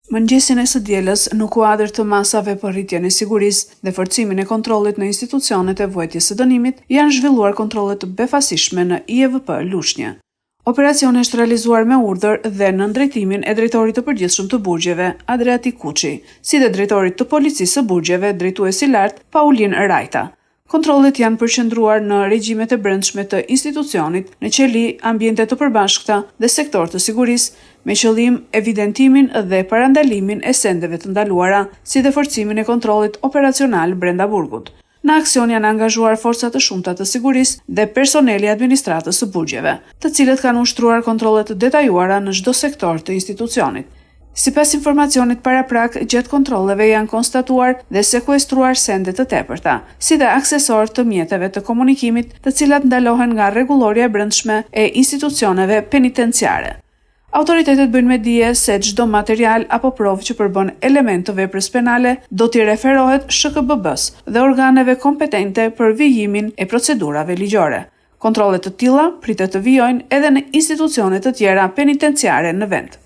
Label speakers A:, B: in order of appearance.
A: Mëngjesin e së dielës, në kuadër të masave për rritjen e sigurisë dhe forcimin e kontrollit në institucionet e vuajtjes së dënimit, janë zhvilluar kontrolle të befasishme në IEVP Lushnjë. Operacioni është realizuar me urdhër dhe në drejtimin e drejtorit të përgjithshëm të burgjeve, Adriati Kuçi, si dhe drejtorit të policisë së burgjeve, drejtuesi lart Paulin Rajta. Kontrollet janë përqendruar në regjimet e brendshme të institucionit, në qeli, ambiente të përbashkëta dhe sektor të sigurisë, me qëllim evidentimin dhe parandalimin e sendeve të ndaluara, si dhe forcimin e kontrollit operacional brenda burgut. Në aksion janë angazhuar forca të shumta të sigurisë dhe personeli i administratës së burgjeve, të cilët kanë ushtruar kontrolle të detajuara në çdo sektor të institucionit. Sipas informacionit paraprak, gjatë kontrolleve janë konstatuar dhe sekuestruar sende të tepërta, si dhe aksesor të mjeteve të komunikimit, të cilat ndalohen nga rregullorja e brendshme e institucioneve penitenciare. Autoritetet bëjnë me dije se çdo material apo provë që përbën element të veprës penale do t'i referohet SHKBB-s dhe organeve kompetente për vijimin e procedurave ligjore. Kontrollet të tilla pritet të vijojnë edhe në institucione të tjera penitenciare në vend.